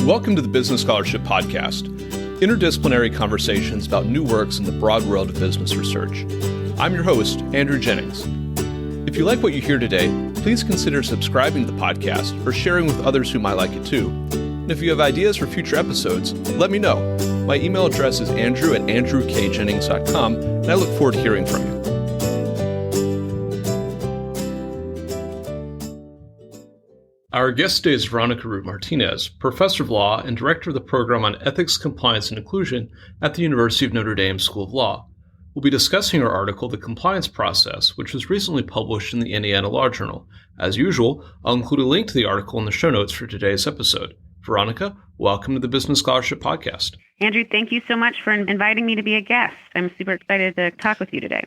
Welcome to the Business Scholarship Podcast, interdisciplinary conversations about new works in the broad world of business research. I'm your host, Andrew Jennings. If you like what you hear today, please consider subscribing to the podcast or sharing with others who might like it too. And if you have ideas for future episodes, let me know. My email address is andrew@andrewkjennings.com, and I look forward to hearing from you. Our guest today is Veronica Martinez, Professor of Law and Director of the Program on Ethics, Compliance, and Inclusion at the University of Notre Dame School of Law. We'll be discussing her article, The Compliance Process, which was recently published in the Indiana Law Journal. As usual, I'll include a link to the article in the show notes for today's episode. Veronica, welcome to the Business Scholarship Podcast. Andrew, thank you so much for inviting me to be a guest. I'm super excited to talk with you today.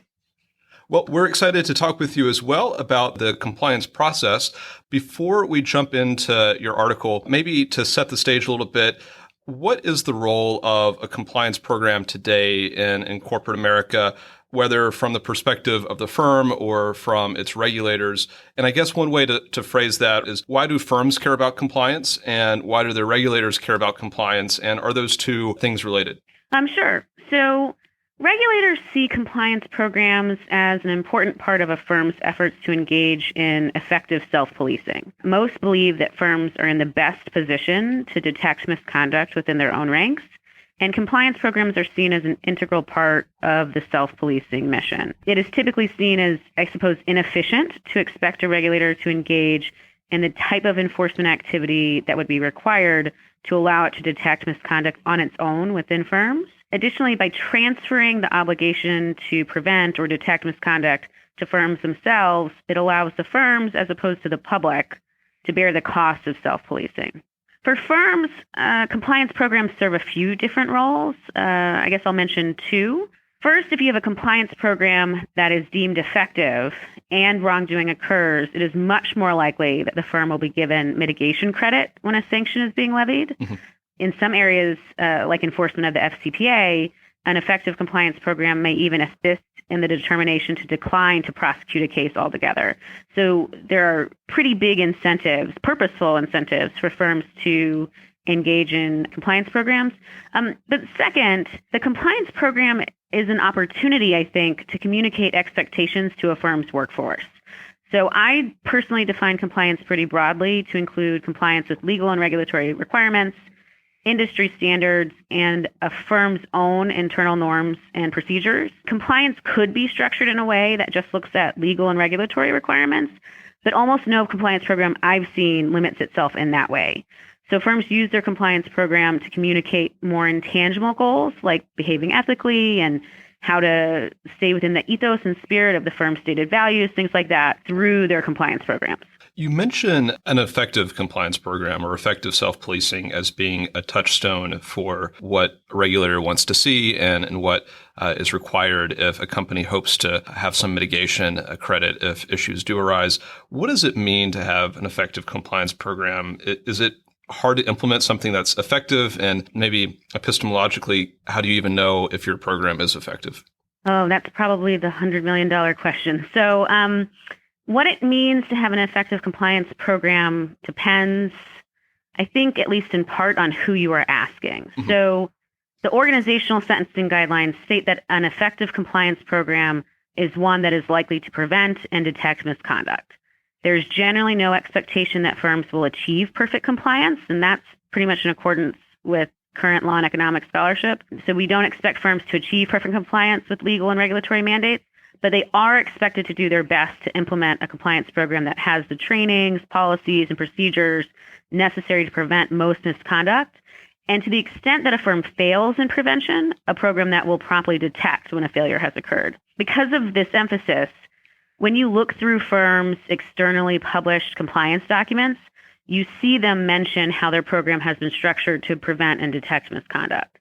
Well, we're excited to talk with you as well about the compliance process. Before we jump into your article, maybe to set the stage a little bit, what is the role of a compliance program today in corporate America, whether from the perspective of the firm or from its regulators? And I guess one way to phrase that is, why do firms care about compliance and why do their regulators care about compliance? And are those two things related? Sure. So regulators see compliance programs as an important part of a firm's efforts to engage in effective self-policing. Most believe that firms are in the best position to detect misconduct within their own ranks, and compliance programs are seen as an integral part of the self-policing mission. It is typically seen as, I suppose, inefficient to expect a regulator to engage in the type of enforcement activity that would be required to allow it to detect misconduct on its own within firms. Additionally, by transferring the obligation to prevent or detect misconduct to firms themselves, it allows the firms, as opposed to the public, to bear the cost of self-policing. For firms, compliance programs serve a few different roles. I guess I'll mention two. First, if you have a compliance program that is deemed effective and wrongdoing occurs, it is much more likely that the firm will be given mitigation credit when a sanction is being levied. Mm-hmm. In some areas, like enforcement of the FCPA, an effective compliance program may even assist in the determination to decline to prosecute a case altogether. So there are pretty big incentives, purposeful incentives for firms to engage in compliance programs. But second, the compliance program is an opportunity, I think, to communicate expectations to a firm's workforce. So I personally define compliance pretty broadly to include compliance with legal and regulatory requirements, industry standards, and a firm's own internal norms and procedures. Compliance could be structured in a way that just looks at legal and regulatory requirements, but almost no compliance program I've seen limits itself in that way. So firms use their compliance program to communicate more intangible goals, like behaving ethically and how to stay within the ethos and spirit of the firm's stated values, things like that, through their compliance programs. You mentioned an effective compliance program or effective self-policing as being a touchstone for what a regulator wants to see and what is required if a company hopes to have some mitigation credit if issues do arise. What does it mean to have an effective compliance program? Is it hard to implement something that's effective? And maybe epistemologically, how do you even know if your program is effective? Oh, that's probably the $100 million question. So what it means to have an effective compliance program depends, I think, at least in part, on who you are asking. Mm-hmm. So the organizational sentencing guidelines state that an effective compliance program is one that is likely to prevent and detect misconduct. There's generally no expectation that firms will achieve perfect compliance, and that's pretty much in accordance with current law and economic scholarship. So we don't expect firms to achieve perfect compliance with legal and regulatory mandates, but they are expected to do their best to implement a compliance program that has the trainings, policies, and procedures necessary to prevent most misconduct. And to the extent that a firm fails in prevention, a program that will promptly detect when a failure has occurred. Because of this emphasis, when you look through firms' externally published compliance documents, you see them mention how their program has been structured to prevent and detect misconduct.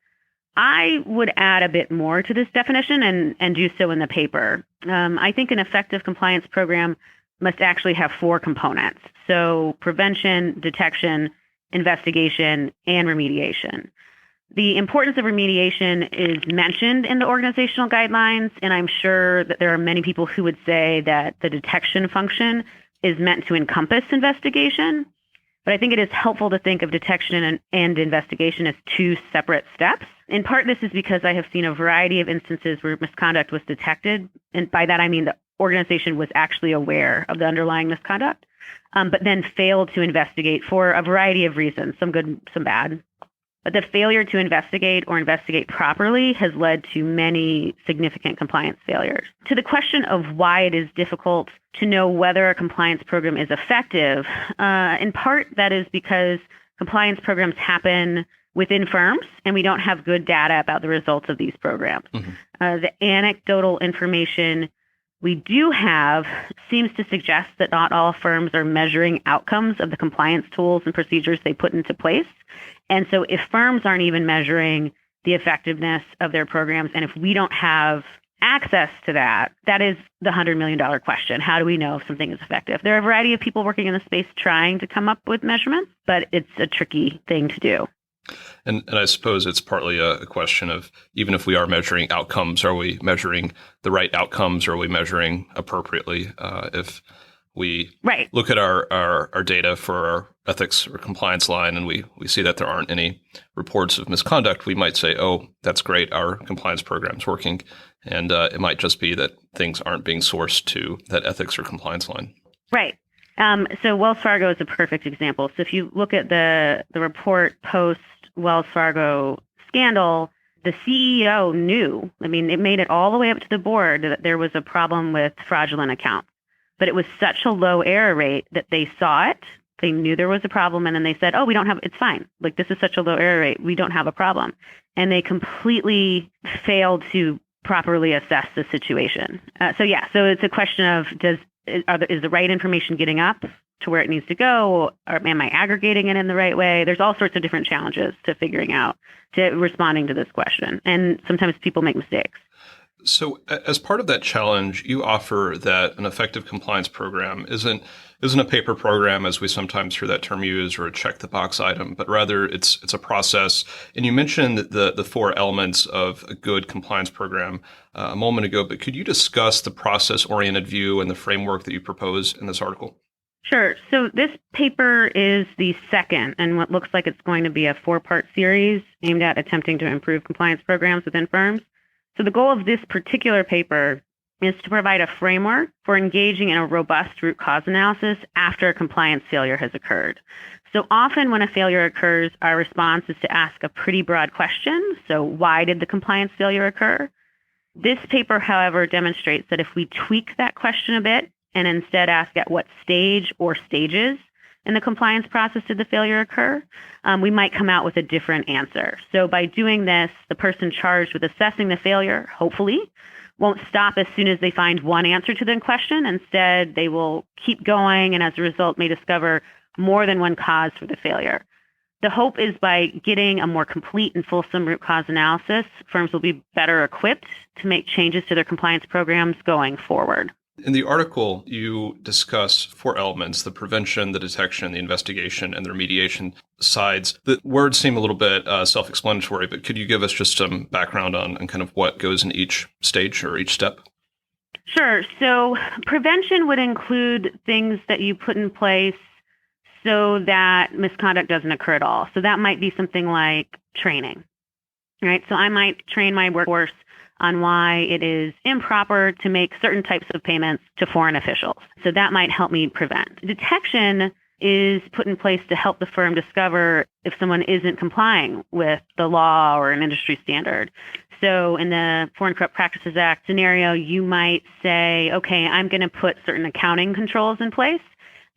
I would add a bit more to this definition and do so in the paper. I think an effective compliance program must actually have four components. So prevention, detection, investigation, and remediation. The importance of remediation is mentioned in the organizational guidelines, and I'm sure that there are many people who would say that the detection function is meant to encompass investigation. But I think it is helpful to think of detection and investigation as two separate steps. In part, this is because I have seen a variety of instances where misconduct was detected. And by that, I mean the organization was actually aware of the underlying misconduct, but then failed to investigate for a variety of reasons, some good, some bad. But the failure to investigate or investigate properly has led to many significant compliance failures. To the question of why it is difficult to know whether a compliance program is effective, in part that is because compliance programs happen within firms and we don't have good data about the results of these programs. The anecdotal information we do have seems to suggest that not all firms are measuring outcomes of the compliance tools and procedures they put into place. And so if firms aren't even measuring the effectiveness of their programs, and if we don't have access to that, that is the $100 million question. How do we know if something is effective? There are a variety of people working in the space trying to come up with measurements, but it's a tricky thing to do. And I suppose it's partly a question of, even if we are measuring outcomes, are we measuring the right outcomes? Or are we measuring appropriately? If we look at our data for our ethics or compliance line and we see that there aren't any reports of misconduct, we might say, oh, that's great, our compliance program's working. And it might just be that things aren't being sourced to that ethics or compliance line. Right. So Wells Fargo is a perfect example. So if you look at the report post Wells Fargo scandal, the CEO knew, I mean, it made it all the way up to the board that there was a problem with fraudulent accounts. But it was such a low error rate that they saw it. They knew there was a problem. And then they said, oh, it's fine. Like, this is such a low error rate. We don't have a problem. And they completely failed to properly assess the situation. So it's a question of, is the right information getting up to where it needs to go? Or am I aggregating it in the right way? There's all sorts of different challenges to responding to this question. And sometimes people make mistakes. So as part of that challenge, you offer that an effective compliance program isn't a paper program, as we sometimes hear that term used, or a check the box item, but rather it's a process. And you mentioned the four elements of a good compliance program a moment ago, but could you discuss the process-oriented view and the framework that you propose in this article? Sure. So this paper is the second in what looks like it's going to be a 4-part series aimed at attempting to improve compliance programs within firms. So the goal of this particular paper is to provide a framework for engaging in a robust root cause analysis after a compliance failure has occurred. So often when a failure occurs, our response is to ask a pretty broad question. So why did the compliance failure occur? This paper, however, demonstrates that if we tweak that question a bit and instead ask at what stage or stages in the compliance process did the failure occur, we might come out with a different answer. So by doing this, the person charged with assessing the failure, hopefully, won't stop as soon as they find one answer to the question. Instead, they will keep going and as a result may discover more than one cause for the failure. The hope is by getting a more complete and fulsome root cause analysis, firms will be better equipped to make changes to their compliance programs going forward. In the article, you discuss 4 elements: the prevention, the detection, the investigation, and the remediation sides. The words seem a little bit self-explanatory, but could you give us just some background on kind of what goes in each stage or each step? Sure. So prevention would include things that you put in place so that misconduct doesn't occur at all. So that might be something like training, right? So I might train my workforce on why it is improper to make certain types of payments to foreign officials. So that might help me prevent. Detection is put in place to help the firm discover if someone isn't complying with the law or an industry standard. So in the Foreign Corrupt Practices Act scenario, you might say, okay, I'm going to put certain accounting controls in place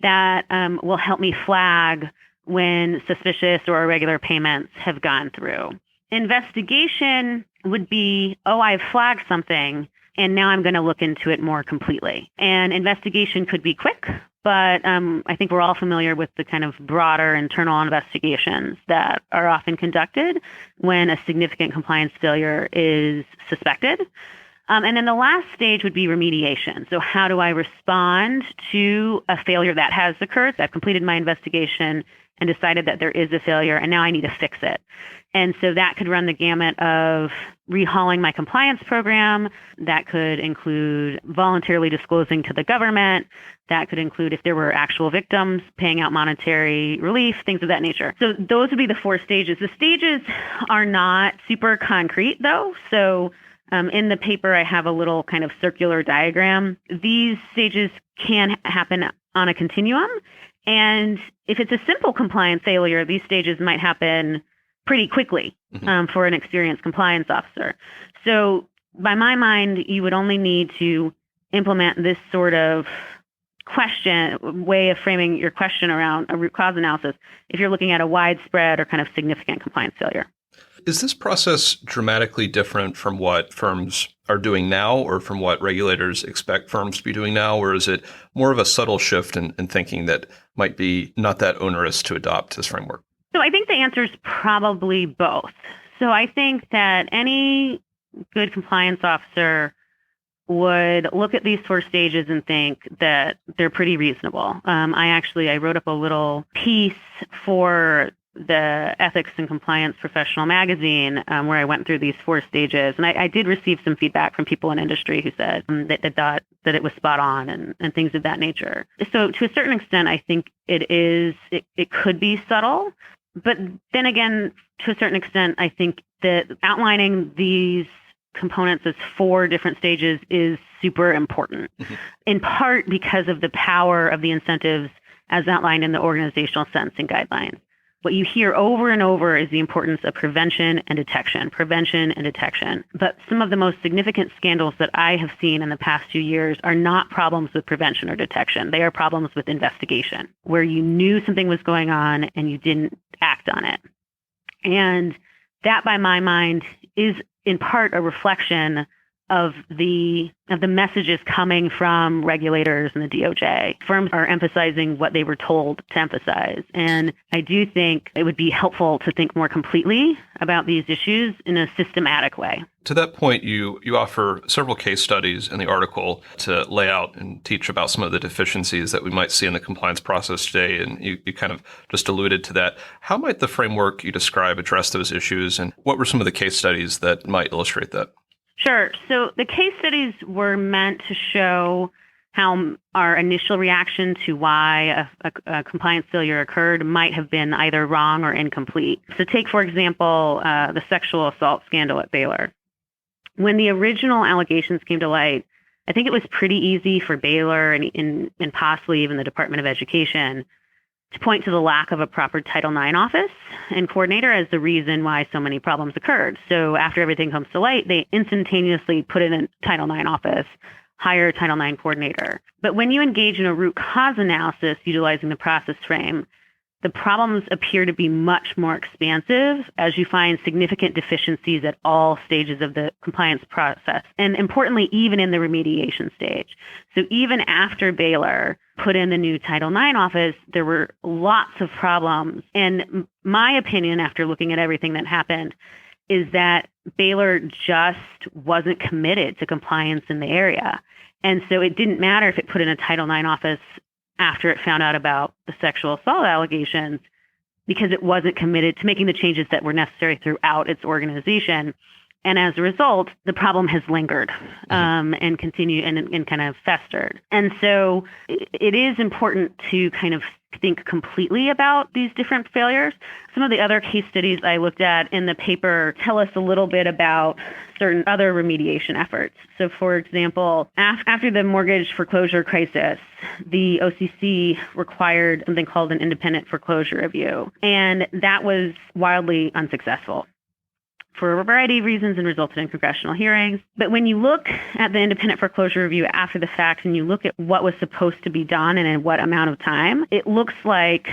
that will help me flag when suspicious or irregular payments have gone through. Investigation would be, oh, I've flagged something, and now I'm going to look into it more completely. And investigation could be quick, but I think we're all familiar with the kind of broader internal investigations that are often conducted when a significant compliance failure is suspected. And then the last stage would be remediation. So how do I respond to a failure that has occurred? I've completed my investigation and decided that there is a failure, and now I need to fix it. And so that could run the gamut of rehauling my compliance program. That could include voluntarily disclosing to the government. That could include, if there were actual victims, paying out monetary relief, things of that nature. So those would be the 4 stages. The stages are not super concrete, though. So in the paper, I have a little kind of circular diagram. These stages can happen on a continuum. And if it's a simple compliance failure, these stages might happen pretty quickly for an experienced compliance officer. So by my mind, you would only need to implement this sort of way of framing your question around a root cause analysis if you're looking at a widespread or kind of significant compliance failure. Is this process dramatically different from what firms are doing now or from what regulators expect firms to be doing now? Or is it more of a subtle shift in thinking that might be not that onerous to adopt this framework? So I think the answer is probably both. So I think that any good compliance officer would look at these 4 stages and think that they're pretty reasonable. I wrote up a little piece for the Ethics and Compliance Professional magazine where I went through these 4 stages. And I did receive some feedback from people in industry who said that they thought that it was spot on and things of that nature. So to a certain extent, I think it could be subtle. But then again, to a certain extent, I think that outlining these components as 4 different stages is super important, in part because of the power of the incentives as outlined in the organizational sentencing guidelines. What you hear over and over is the importance of prevention and detection. But some of the most significant scandals that I have seen in the past few years are not problems with prevention or detection. They are problems with investigation, where you knew something was going on and you didn't act on it. And that, by my mind, is in part a reflection of the messages coming from regulators and the DOJ. Firms are emphasizing what they were told to emphasize. And I do think it would be helpful to think more completely about these issues in a systematic way. To that point, you offer several case studies in the article to lay out and teach about some of the deficiencies that we might see in the compliance process today. And you kind of just alluded to that. How might the framework you describe address those issues? And what were some of the case studies that might illustrate that? Sure. So the case studies were meant to show how our initial reaction to why a compliance failure occurred might have been either wrong or incomplete. So take, for example, the sexual assault scandal at Baylor. When the original allegations came to light, I think it was pretty easy for Baylor and possibly even the Department of Education to point to the lack of a proper Title IX office and coordinator as the reason why so many problems occurred. So after everything comes to light, they instantaneously put in a Title IX office, hire a Title IX coordinator. But when you engage in a root cause analysis utilizing the process frame, the problems appear to be much more expansive as you find significant deficiencies at all stages of the compliance process, and importantly, even in the remediation stage. So even after Baylor put in the new Title IX office, there were lots of problems. And my opinion, after looking at everything that happened, is that Baylor just wasn't committed to compliance in the area. And so it didn't matter if it put in a Title IX office after it found out about the sexual assault allegations, because it wasn't committed to making the changes that were necessary throughout its organization. And as a result, the problem has lingered and continued and kind of festered. And so it is important to kind of think completely about these different failures. Some of the other case studies I looked at in the paper tell us a little bit about certain other remediation efforts. So for example, after the mortgage foreclosure crisis, the OCC required something called an independent foreclosure review. And that was wildly unsuccessful for a variety of reasons and resulted in congressional hearings. But when you look at the independent foreclosure review after the fact and you look at what was supposed to be done and in what amount of time, it looks like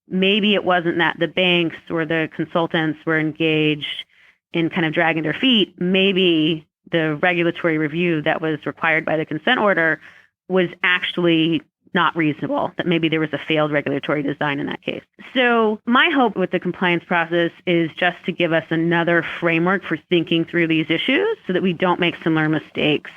maybe it wasn't that the banks or the consultants were engaged in kind of dragging their feet. Maybe the regulatory review that was required by the consent order was actually not reasonable, that maybe there was a failed regulatory design in that case. So my hope with the compliance process is just to give us another framework for thinking through these issues so that we don't make similar mistakes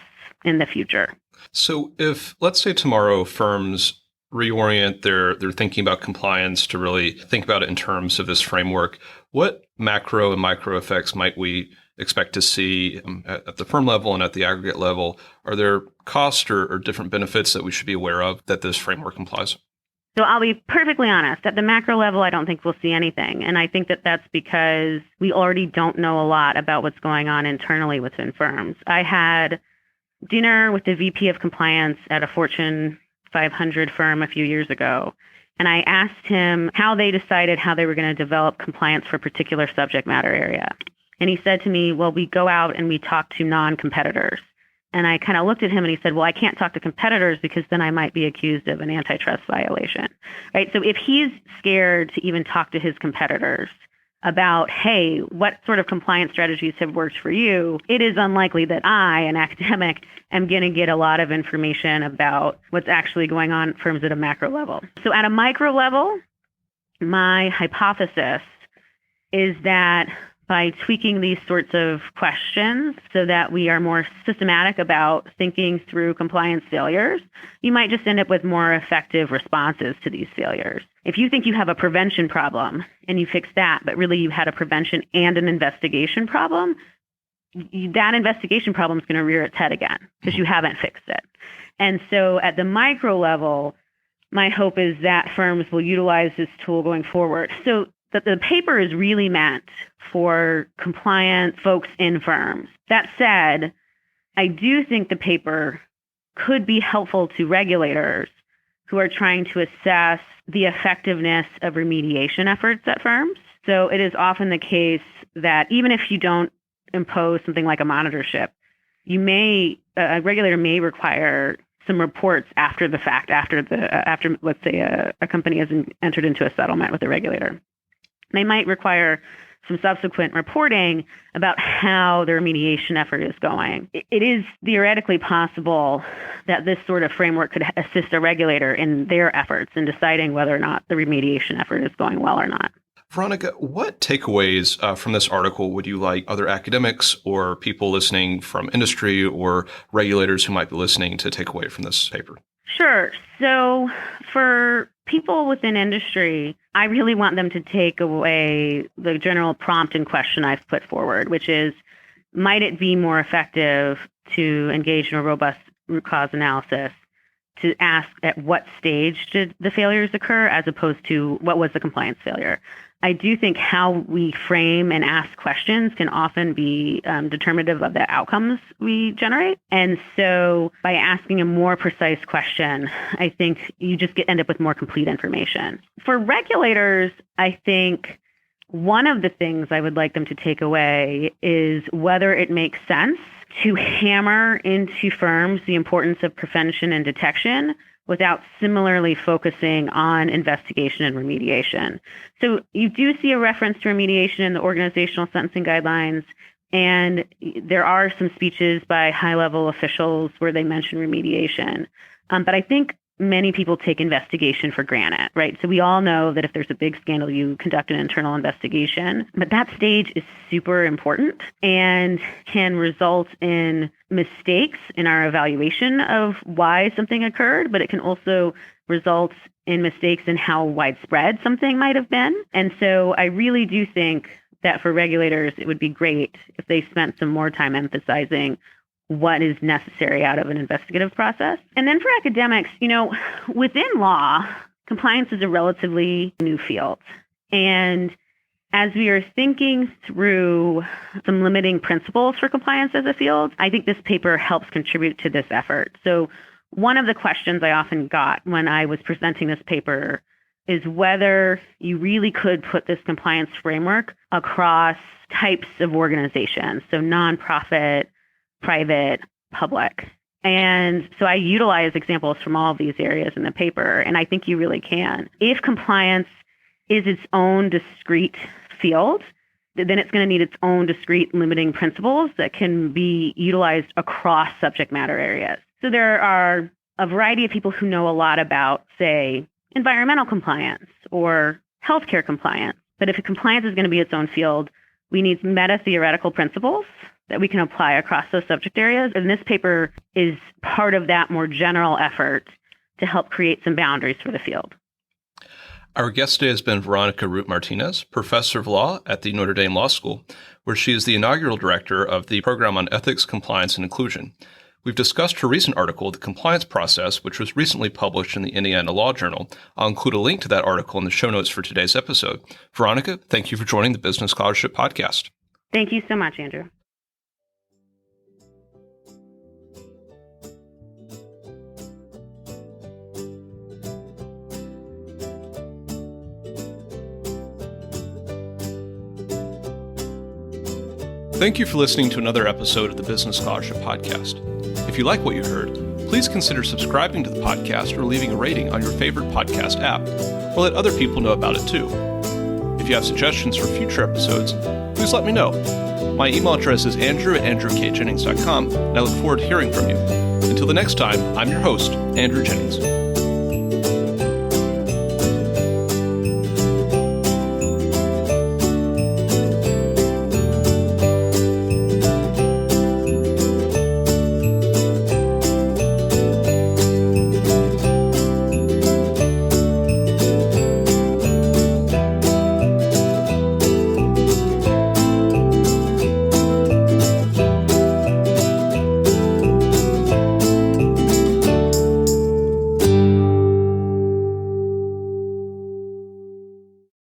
in the future. So if, let's say tomorrow, firms reorient their thinking about compliance to really think about it in terms of this framework, what macro and micro effects might we expect to see at the firm level and at the aggregate level? Are there costs or different benefits that we should be aware of that this framework implies? So I'll be perfectly honest. At the macro level, I don't think we'll see anything. And I think that that's because we already don't know a lot about what's going on internally within firms. I had dinner with the VP of compliance at a Fortune 500 firm a few years ago. And I asked him how they decided how they were going to develop compliance for a particular subject matter area. And he said to me, well, we go out and we talk to non-competitors. And I kind of looked at him and he said, well, I can't talk to competitors because then I might be accused of an antitrust violation, right? So if he's scared to even talk to his competitors about, hey, what sort of compliance strategies have worked for you, it is unlikely that I, an academic, am going to get a lot of information about what's actually going on at firms at a macro level. So at a micro level, my hypothesis is that by tweaking these sorts of questions so that we are more systematic about thinking through compliance failures, you might just end up with more effective responses to these failures. If you think you have a prevention problem and you fix that, but really you had a prevention and an investigation problem, that investigation problem is going to rear its head again because you haven't fixed it. And so at the micro level, my hope is that firms will utilize this tool going forward. So that the paper is really meant for compliant folks in firms. That said, I do think the paper could be helpful to regulators who are trying to assess the effectiveness of remediation efforts at firms. So it is often the case that even if you don't impose something like a monitorship, a regulator may require some reports after the fact, after let's say a company has entered into a settlement with a regulator. They might require some subsequent reporting about how the remediation effort is going. It is theoretically possible that this sort of framework could assist a regulator in their efforts in deciding whether or not the remediation effort is going well or not. Veronica, what takeaways from this article would you like other academics or people listening from industry or regulators who might be listening to take away from this paper? Sure. So for people within industry, I really want them to take away the general prompt and question I've put forward, which is, might it be more effective to engage in a robust root cause analysis to ask at what stage did the failures occur as opposed to what was the compliance failure? I do think how we frame and ask questions can often be determinative of the outcomes we generate. And so by asking a more precise question, I think you just end up with more complete information. For regulators, I think one of the things I would like them to take away is whether it makes sense to hammer into firms the importance of prevention and detection without similarly focusing on investigation and remediation. So you do see a reference to remediation in the organizational sentencing guidelines, and there are some speeches by high-level officials where they mention remediation. But I think many people take investigation for granted, right? So we all know that if there's a big scandal, you conduct an internal investigation. But that stage is super important and can result in mistakes in our evaluation of why something occurred, but it can also result in mistakes in how widespread something might have been. And so I really do think that for regulators, it would be great if they spent some more time emphasizing what is necessary out of an investigative process. And then for academics, within law, compliance is a relatively new field. And as we are thinking through some limiting principles for compliance as a field, I think this paper helps contribute to this effort. So one of the questions I often got when I was presenting this paper is whether you really could put this compliance framework across types of organizations, so nonprofit, private, public. And so I utilize examples from all of these areas in the paper, and I think you really can. If compliance is its own discrete field, then it's going to need its own discrete limiting principles that can be utilized across subject matter areas. So there are a variety of people who know a lot about, say, environmental compliance or healthcare compliance. But if compliance is going to be its own field, we need meta-theoretical principles that we can apply across those subject areas. And this paper is part of that more general effort to help create some boundaries for the field. Our guest today has been Veronica Martinez, professor of law at the Notre Dame Law School, where she is the inaugural director of the program on ethics, compliance, and inclusion. We've discussed her recent article, The Compliance Process, which was recently published in the Indiana Law Journal. I'll include a link to that article in the show notes for today's episode. Veronica, thank you for joining the Business Scholarship Podcast. Thank you so much, Andrew. Thank you for listening to another episode of the Business Scholarship Podcast. If you like what you heard, please consider subscribing to the podcast or leaving a rating on your favorite podcast app, or let other people know about it too. If you have suggestions for future episodes, please let me know. My email address is andrew@andrewkjennings.com, and I look forward to hearing from you. Until the next time, I'm your host, Andrew Jennings.